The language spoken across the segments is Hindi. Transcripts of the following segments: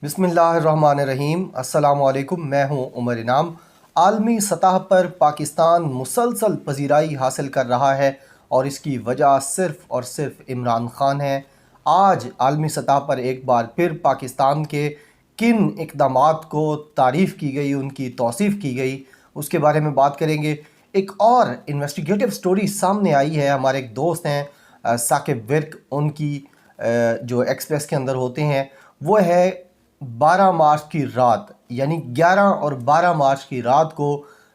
बिस्मिल्लाहिर्रहमानिर्रहीम। अस्सलामुअलैकुम। मैं हूं उमर इनाम। आलमी सतह पर पाकिस्तान मुसलसल पजीराई हासिल कर रहा है और इसकी वजह सिर्फ़ और सिर्फ इमरान ख़ान है। आज आलमी सतह पर एक बार फिर पाकिस्तान के किन इक़दामात को तारीफ़ की गई, उनकी तौसीफ़ की गई, उसके बारे में बात करेंगे। एक और इन्वेस्टिगेटिव स्टोरी सामने आई है। हमारे एक दोस्त हैं साकिब विर्क, उनकी जो एक्सप्रेस के अंदर होते हैं, वो है 12 मार्च की रात, यानी 11 और 12 मार्च की रात को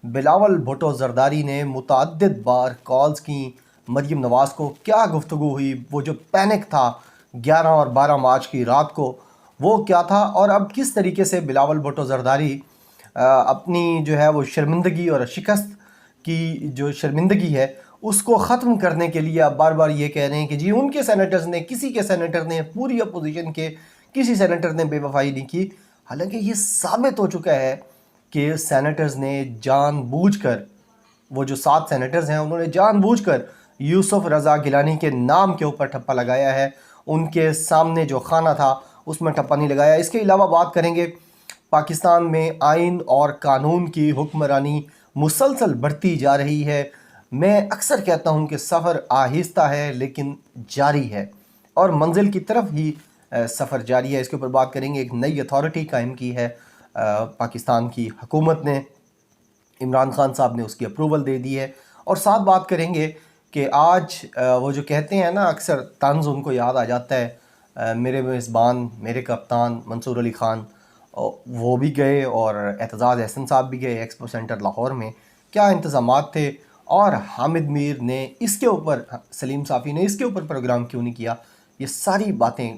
बिलावल भुट्टो ज़रदारी ने मुतअद्दिद बार कॉल्स की मरीम नवाज़ को। क्या गुफ्तगू हुई, वो जो पैनिक था 11 और 12 मार्च की रात को, वो क्या था, और अब किस तरीके से बिलावल भुट्टो ज़रदारी अपनी जो है वो शर्मिंदगी और शिकस्त की जो शर्मिंदगी है उसको ख़त्म करने के लिए अब बार बार ये कह रहे हैं कि जी उनके सेनेटर्स ने, किसी के सेनेटर ने, पूरी अपोजिशन के किसी सेनेटर ने बेवफाई नहीं की। हालांकि ये साबित हो चुका है कि सेनेटर्स ने जानबूझकर, वो जो 7 सेनेटर्स हैं, उन्होंने जानबूझकर यूसुफ रज़ा गिलानी के नाम के ऊपर ठप्पा लगाया है। उनके सामने जो खाना था उसमें ठप्पा नहीं लगाया। इसके अलावा बात करेंगे, पाकिस्तान में आइन और कानून की हुक्मरानी मुसलसल बढ़ती जा रही है। मैं अक्सर कहता हूँ कि सफ़र आहिस्ता है लेकिन जारी है और मंजिल की तरफ ही सफ़र जारी है। इसके ऊपर बात करेंगे। एक नई अथॉरिटी कायम की है पाकिस्तान की हुकूमत ने, इमरान खान साहब ने उसकी अप्रूवल दे दी है। और साथ बात करेंगे कि आज वो जो कहते हैं ना, अक्सर तंज़ उनको याद आ जाता है, मेरे मेज़बान, मेरे कप्तान मंसूर अली ख़ान, वो भी गए और एतज़ाज़ अहसन साहब भी गए एक्सपो सेंटर लाहौर में। क्या इंतज़ामात थे, और हामिद मीर ने इसके ऊपर, सलीम साफ़ी ने इसके ऊपर प्रोग्राम क्यों नहीं किया, ये सारी बातें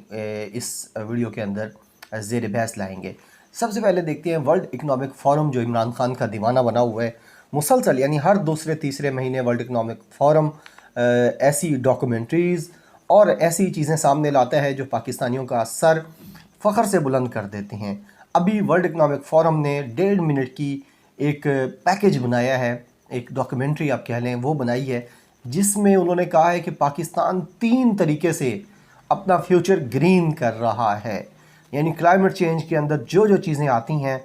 इस वीडियो के अंदर ज़ेर बहस लाएंगे। सबसे पहले देखते हैं वर्ल्ड इकनॉमिक फ़ोरम, जो इमरान खान का दीवाना बना हुआ है मुसलसल, यानी हर दूसरे तीसरे महीने वर्ल्ड इकनॉमिक फ़ोरम ऐसी डॉक्यूमेंट्रीज़ और ऐसी चीज़ें सामने लाता है जो पाकिस्तानियों का सर फ़ख्र से बुलंद कर देते हैं। अभी वर्ल्ड इकनॉमिक फ़ोरम ने 1.5 मिनट की एक पैकेज बनाया है, एक डॉक्यूमेंट्री आप कह लें, वो बनाई है, जिसमें उन्होंने कहा है कि पाकिस्तान 3 तरीके से अपना फ्यूचर ग्रीन कर रहा है। यानी क्लाइमेट चेंज के अंदर जो जो चीज़ें आती हैं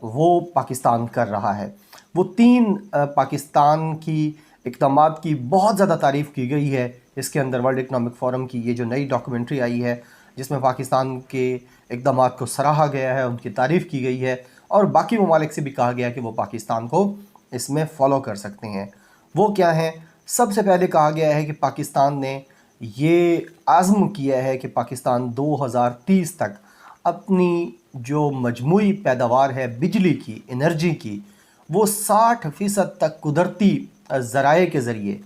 वो पाकिस्तान कर रहा है। वो 3 पाकिस्तान की इक़दामात की बहुत ज़्यादा तारीफ़ की गई है। इसके अंदर वर्ल्ड इकनॉमिक फ़ोरम की ये जो नई डॉक्यूमेंट्री आई है, जिसमें पाकिस्तान के इक़दामात को सराहा गया है, उनकी तारीफ़ की गई है, और बाकी ममालिक से भी कहा गया कि वो पाकिस्तान को इसमें फ़ॉलो कर सकते हैं। वो क्या हैं? सबसे पहले कहा गया है कि पाकिस्तान ने ये आज़म किया है कि पाकिस्तान 2030 तक अपनी जो मजमूई पैदावार है बिजली की, एनर्जी की, वो 60% तक कुदरती ज़राए के ज़रिए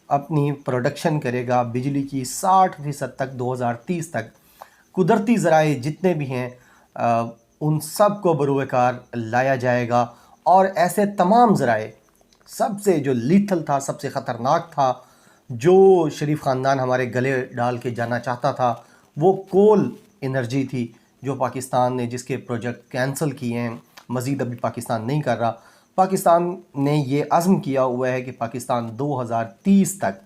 अपनी प्रोडक्शन करेगा। बिजली की 60% तक 2030 तक कुदरती ज़राए जितने भी हैं उन सब को बरूएकार लाया जाएगा। और ऐसे तमाम ज़राए, सबसे जो लीथल था, सबसे ख़तरनाक था, जो शरीफ ख़ानदान हमारे गले डाल के जाना चाहता था, वो कोल एनर्जी थी, जो पाकिस्तान ने, जिसके प्रोजेक्ट कैंसिल किए हैं, मज़ीद अभी पाकिस्तान नहीं कर रहा। पाकिस्तान ने ये अज़्म किया हुआ है कि पाकिस्तान 2030 तक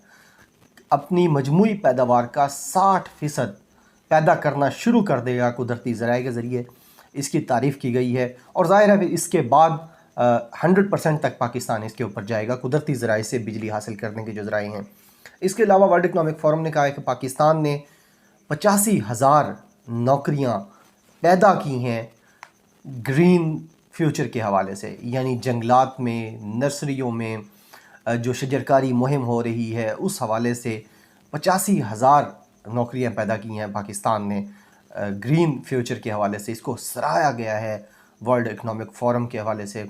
अपनी मजमूई पैदावार का 60% पैदा करना शुरू कर देगा कुदरती ज़राए के ज़रिए। इसकी तारीफ़ की गई है, और ज़ाहिर है इसके बाद 100% तक पाकिस्तान इसके ऊपर जाएगा, कुदरती ज़राए से बिजली हासिल करने के जो ज़राए हैं। इसके अलावा वर्ल्ड इकनॉमिक फ़ोरम ने कहा है कि पाकिस्तान ने 85,000 नौकरियां पैदा की हैं ग्रीन फ्यूचर के हवाले से, यानी जंगलात में, नर्सरियों में जो शजरकारी मुहिम हो रही है उस हवाले से 85,000 नौकरियां पैदा की हैं पाकिस्तान ने ग्रीन फ्यूचर के हवाले से। इसको सराहा गया है वर्ल्ड इकनॉमिक फ़ोरम के हवाले से,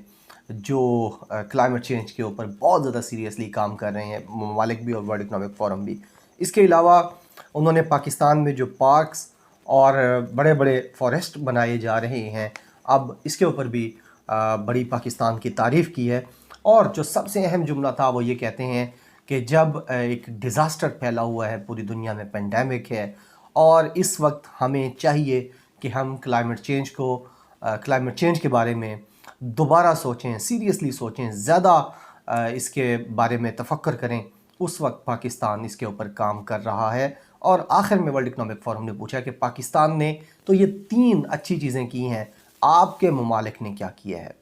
जो क्लाइमेट चेंज के ऊपर बहुत ज़्यादा सीरियसली काम कर रहे हैं, ममालिक भी और वर्ल्ड इकनॉमिक फ़ोरम भी। इसके अलावा उन्होंने पाकिस्तान में जो पार्क्स और बड़े बड़े फॉरेस्ट बनाए जा रहे हैं, अब इसके ऊपर भी बड़ी पाकिस्तान की तारीफ़ की है। और जो सबसे अहम जुमला था वो ये कहते हैं कि जब एक डिज़ास्टर फैला हुआ है पूरी दुनिया में, पेंडेमिक है, और इस वक्त हमें चाहिए कि हम क्लाइमेट चेंज के बारे में दोबारा सोचें, सीरियसली सोचें, ज़्यादा इसके बारे में तफक्कर करें। उस वक्त पाकिस्तान इसके ऊपर काम कर रहा है और आखिर में वर्ल्ड इकनॉमिक फोरम ने पूछा कि पाकिस्तान ने तो ये 3 अच्छी चीज़ें की हैं, आपके ममालिक ने क्या किया है।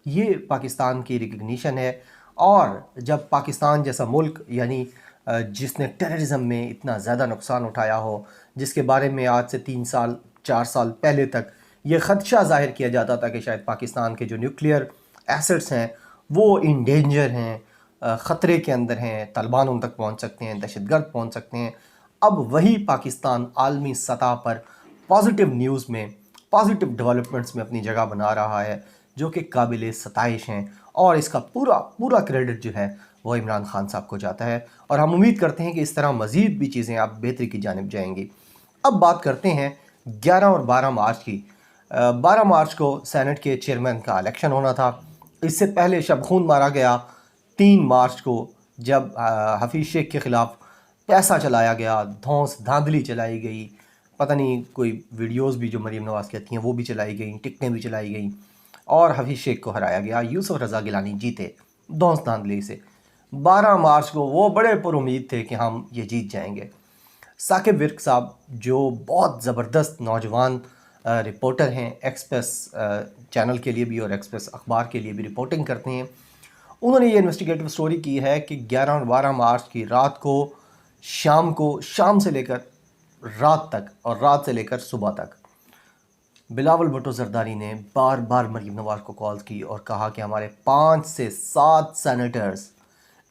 ये पाकिस्तान की रिकग्निशन है। और जब पाकिस्तान जैसा मुल्क यानी जिसने टेररिज्म में इतना ज़्यादा नुकसान उठाया हो, जिसके बारे में आज से 3 साल 4 साल पहले तक ये ख़दशा ज़ाहिर किया जाता था कि शायद पाकिस्तान के जो न्यूक्लियर एसेट्स हैं वो इन डेंजर हैं, ख़तरे के अंदर हैं, तालिबान उन तक पहुंच सकते हैं, दहशतगर्द पहुंच सकते हैं। अब वही पाकिस्तान आलमी सतह पर पॉजिटिव न्यूज़ में, पॉजिटिव डेवलपमेंट्स में अपनी जगह बना रहा है, जो कि काबिल सताइश हैं। और इसका पूरा पूरा क्रेडिट जो है वो इमरान खान साहब को जाता है। और हम उम्मीद करते हैं कि इस तरह मज़ीद भी चीज़ें आप बेहतरी की जानिब जाएंगी। अब बात करते हैं 11 और 12 मार्च की। 12 मार्च को सेनेट के चेयरमैन का इलेक्शन होना था। इससे पहले शब खून मारा गया 3 मार्च को, जब हफीज़ शेख के ख़िलाफ़ पैसा चलाया गया, धौंस धांधली चलाई गई, पता नहीं कोई वीडियोस भी जो मरीम नवाज़ कहती हैं वो भी चलाई गई, टिकटें भी चलाई गई और हफीज़ शेख को हराया गया। यूसुफ रज़ा गिलानी जीते धौंस धांधली से। 12 मार्च को वो बड़े पुरुमीद थे कि हम ये जीत जाएंगे। साकिब विर्क साहब जो बहुत ज़बरदस्त नौजवान रिपोर्टर हैं, एक्सप्रेस चैनल के लिए भी और एक्सप्रेस अखबार के लिए भी रिपोर्टिंग करते हैं, उन्होंने ये इन्वेस्टिगेटिव स्टोरी की है कि 11 और 12 मार्च की रात को शाम से लेकर रात तक और रात से लेकर सुबह तक बिलावल भुट्टो जरदारी ने बार बार मरीम नवाज़ को कॉल की और कहा कि हमारे 5 से 7 सेनेटर्स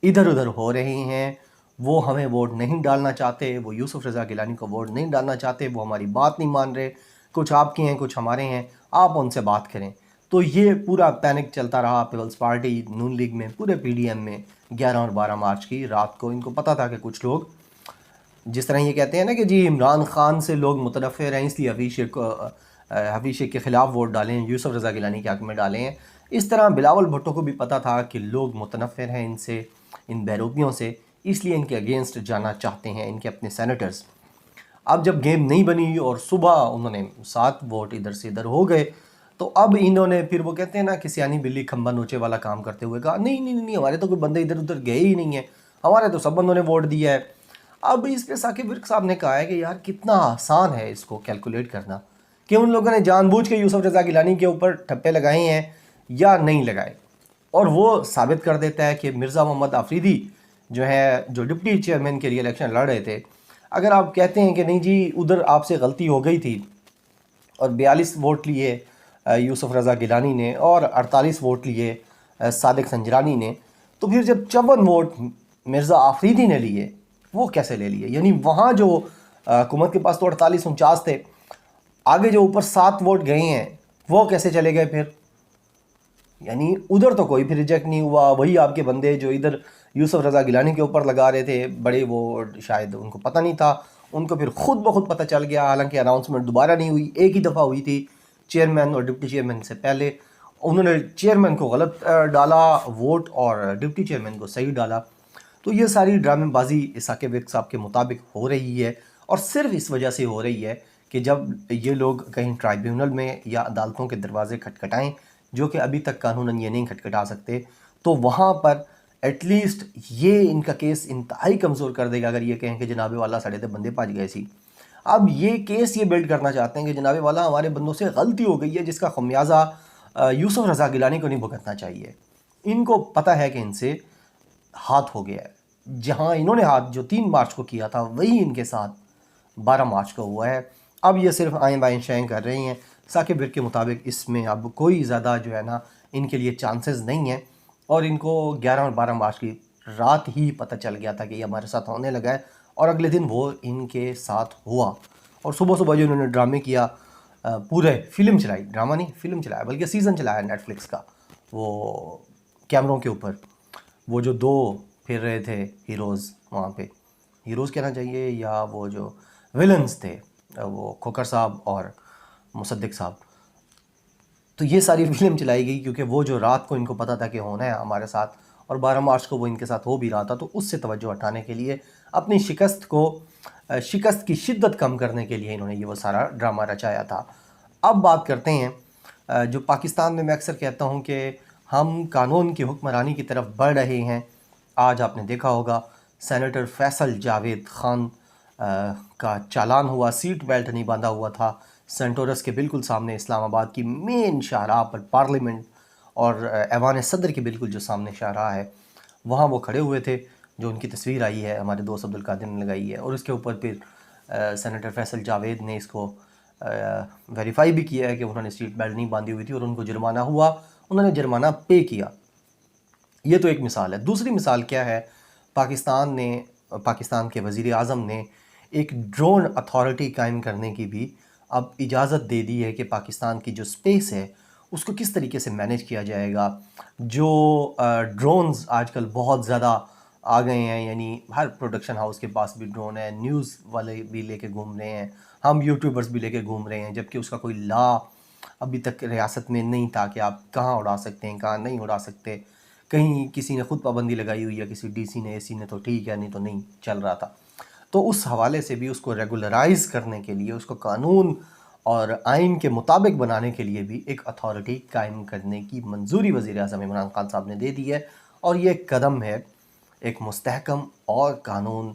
इधर उधर हो रहे हैं, वो हमें वोट नहीं डालना चाहते, वो यूसुफ रज़ा गिलानी को वोट नहीं डालना चाहते, वो हमारी बात नहीं मान रहे, कुछ आपके हैं कुछ हमारे हैं, आप उनसे बात करें। तो ये पूरा पैनिक चलता रहा पीपल्स पार्टी, नून लीग में, पूरे पीडीएम में 11 और 12 मार्च की रात को। इनको पता था कि कुछ लोग, जिस तरह ये कहते हैं ना कि जी इमरान खान से लोग मुतनफ़िर हैं इसलिए हफीज़ शेख के ख़िलाफ़ वोट डालें, यूसुफ रज़ा गिलानी के हक़ में डालें हैं, इस तरह बिलावल भुट्टो को भी पता था कि लोग मुतनफ़िर हैं इनसे, इन बैरूपियों से, इसलिए इनके अगेंस्ट जाना चाहते हैं इनके अपने सेनेटर्स। अब जब गेम नहीं बनी और सुबह उन्होंने 7 वोट इधर से इधर हो गए, तो अब इन्होंने फिर वो कहते हैं ना कि सियानी बिल्ली खंबा नोचे वाला काम करते हुए कहा नहीं नहीं नहीं, हमारे तो कोई बंदे इधर उधर गए ही नहीं है, हमारे तो सब बंदों ने वोट दिया है। अब इस पे साकिब विर्क साहब ने कहा है कि यार कितना आसान है इसको कैलकुलेट करना कि उन लोगों ने जानबूझ के यूसुफ रज़ा गिलानी के ऊपर ठप्पे लगाए हैं या नहीं लगाए। और वो साबित कर देता है कि मिर्ज़ा मोहम्मद आफरीदी जो है, जो डिप्टी चेयरमैन के लिए इलेक्शन लड़ रहे थे, अगर आप कहते हैं कि नहीं जी उधर आपसे गलती हो गई थी और 42 वोट लिए यूसुफ रज़ा गिलानी ने और 48 वोट लिए सादिक संजरानी ने, तो फिर जब 54 वोट मिर्ज़ा आफरीदी ने लिए वो कैसे ले लिए? यानी वहाँ जो हुकूमत के पास तो 48-49 थे, आगे जो ऊपर 7 वोट गए हैं वो कैसे चले गए फिर? यानी उधर तो कोई भी रिजेक्ट नहीं हुआ, वही आपके बंदे जो इधर यूसुफ रज़ा गिलानी के ऊपर लगा रहे थे बड़े, वो शायद उनको पता नहीं था, उनको फिर खुद ब खुद पता चल गया। हालांकि अनाउंसमेंट दोबारा नहीं हुई, एक ही दफ़ा हुई थी चेयरमैन और डिप्टी चेयरमैन से पहले। उन्होंने चेयरमैन को गलत डाला वोट और डिप्टी चेयरमैन को सही डाला। तो ये सारी ड्रामेबाजी साकिब विर्क साहब के मुताबिक हो रही है और सिर्फ इस वजह से हो रही है कि जब ये लोग कहीं ट्राइब्यूनल में या अदालतों के दरवाजे खटखटाएं, जो कि अभी तक कानूनन ये नहीं खटखटा सकते, तो वहाँ पर एटलीस्ट ये इनका केस इंतहाई कमज़ोर कर देगा अगर ये कहें कि जनाबे वाला साढ़े ते बंदे भज गए सी। अब ये केस ये बिल्ड करना चाहते हैं कि जनाबे वाला हमारे बंदों से गलती हो गई है जिसका खमियाजा यूसुफ रज़ा गिलानी को नहीं भुगतना चाहिए। इनको पता है कि इनसे हाथ हो गया है, जहाँ इन्होंने हाथ जो 3 मार्च को किया था वही इनके साथ 12 मार्च को हुआ है। अब ये सिर्फ आएँ बाएँ शाएँ कर रही हैं। साकिब विर्क के मुताबिक इसमें अब कोई ज़्यादा जो है ना इनके लिए चांसेस नहीं है और इनको 11 और 12 मार्च की रात ही पता चल गया था कि ये हमारे साथ होने लगा है और अगले दिन वो इनके साथ हुआ। और सुबह सुबह जो इन्होंने ड्रामे किया, पूरे फिल्म चलाई, ड्रामा नहीं फिल्म चलाया बल्कि सीज़न चलाया नेटफ्लिक्स का, वो कैमरों के ऊपर वो जो 2 फिर रहे थे हीरोज़, वहाँ पे हीरोज़ कहना चाहिए या वो जो विलन्स थे, वो खोकर साहब और मुसद्दिक साहब। तो ये सारी फिल्म चलाई गई क्योंकि वो जो रात को इनको पता था कि होना है हमारे साथ और 12 मार्च को वो इनके साथ हो भी रहा था, तो उससे तवज्जो हटाने के लिए, अपनी शिकस्त की शिद्दत कम करने के लिए इन्होंने ये वो सारा ड्रामा रचाया था। अब बात करते हैं जो पाकिस्तान में मैं अक्सर कहता हूँ कि हम कानून की हुक्मरानी की तरफ बढ़ रहे हैं। आज आपने देखा होगा सेनेटर फैसल जावेद ख़ान का चालान हुआ, सीट बेल्ट नहीं बांधा हुआ था। सेंटोरस के बिल्कुल सामने इस्लामाबाद की मेन शाहराह पर, पार्लियामेंट और ऐवान सदर के बिल्कुल जो सामने शाहराह है, वहाँ वो खड़े हुए थे। जो उनकी तस्वीर आई है हमारे दोस्त अब्दुल कादिर ने लगाई है, और उसके ऊपर फिर सेनेटर फैसल जावेद ने इसको वेरीफाई भी किया है कि उन्होंने सीट बेल्ट नहीं बांधी हुई थी और उनको जुर्माना हुआ, उन्होंने जुर्माना पे किया। ये तो एक मिसाल है। दूसरी मिसाल क्या है, पाकिस्तान के वज़ीर आज़म ने एक ड्रोन अथॉरिटी कायम करने की भी अब इजाज़त दे दी है कि पाकिस्तान की जो स्पेस है उसको किस तरीके से मैनेज किया जाएगा। जो ड्रोन्स आजकल बहुत ज़्यादा आ गए हैं, यानी हर प्रोडक्शन हाउस के पास भी ड्रोन है, न्यूज़ वाले भी लेके घूम रहे हैं, हम यूट्यूबर्स भी लेके घूम रहे हैं, जबकि उसका कोई लॉ अभी तक रियासत में नहीं था कि आप कहाँ उड़ा सकते हैं, कहाँ नहीं उड़ा सकते। कहीं किसी ने खुद पाबंदी लगाई हुई है, किसी डीसी ने, एसी ने, तो ठीक है, नहीं तो नहीं चल रहा था। तो उस हवाले से भी उसको रेगुलराइज करने के लिए, उसको कानून और आइन के मुताबिक बनाने के लिए भी एक अथॉरिटी कायम करने की मंजूरी वज़ीर आज़म इमरान खान साहब ने दे दी है। और ये कदम है एक मुस्तहकम और कानून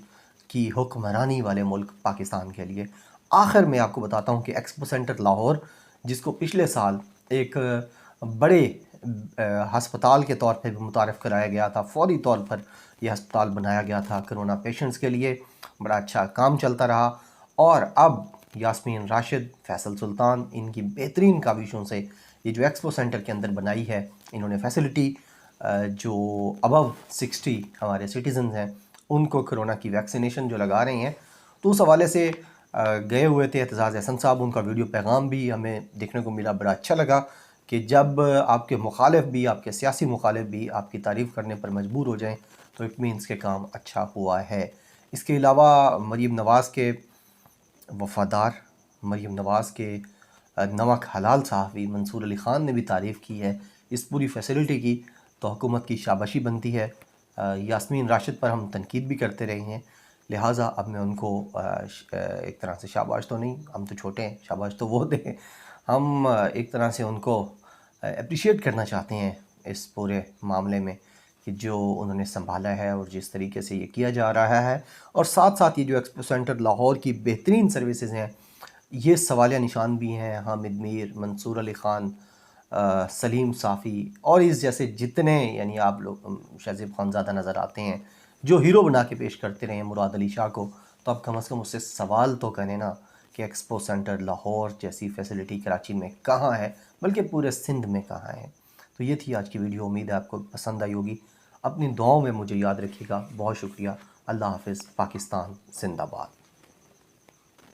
की हुक्मरानी वाले मुल्क पाकिस्तान के लिए। आखिर में आपको बताता हूँ कि एक्सपो सेंटर लाहौर, जिसको पिछले साल एक बड़े हस्पताल के तौर पे भी मुतारफ़ कराया गया था, फौरी तौर पर यह अस्पताल बनाया गया था कोरोना पेशेंट्स के लिए, बड़ा अच्छा काम चलता रहा। और अब यास्मीन राशिद, फैसल सुल्तान, इनकी बेहतरीन काविशों से ये जो एक्सपो सेंटर के अंदर बनाई है इन्होंने फैसिलिटी, जो अबव 60 हमारे सिटीज़न्स हैं उनको कोरोना की वैक्सीनेशन जो लगा रहे हैं, तो उस हवाले से गए हुए थे एतजाज़ अहसन साहब। उनका वीडियो पैगाम भी हमें देखने को मिला, बड़ा अच्छा लगा कि जब आपके मुखालिफ भी, आपके सियासी मुखालिफ भी आपकी तारीफ़ करने पर मजबूर हो जाएं तो इट मीन्स के काम अच्छा हुआ है। इसके अलावा मरीम नवाज़ के वफ़ादार, मरीम नवाज़ के नमक हलाल सहाफ़ी मंसूर अली ख़ान ने भी तारीफ़ की है इस पूरी फैसिलिटी की, तो हुकूमत की शाबाशी बनती है। यास्मीन राशिद पर हम तनकीद भी करते रहे हैं, लिहाजा अब मैं उनको एक तरह से शाबाश तो नहीं, हम तो छोटे हैं, शाबाश तो वो दें, हम एक तरह से उनको अप्रिशिएट करना चाहते हैं इस पूरे मामले में कि जो उन्होंने संभाला है और जिस तरीके से ये किया जा रहा है। और साथ साथ ये जो एक्सपो सेंटर लाहौर की बेहतरीन सर्विसेज हैं, ये सवालिया निशान भी हैं हामिद मीर, मंसूर अली ख़ान, सलीम साफ़ी और इस जैसे जितने, यानी आप लोग शाज़िब खानज़ादा नज़र आते हैं जो हीरो बना के पेश करते रहे हैं मुराद अली शाह को, तो अब कम से कम उससे सवाल तो करें ना कि एक्सपो सेंटर लाहौर जैसी फैसिलिटी कराची में कहाँ है, बल्कि पूरे सिंध में कहाँ है। तो ये थी आज की वीडियो, उम्मीद है आपको पसंद आई होगी। अपनी दुआओं में मुझे याद रखिएगा। बहुत शुक्रिया। अल्लाह हाफ़िज़। पाकिस्तान जिंदाबाद।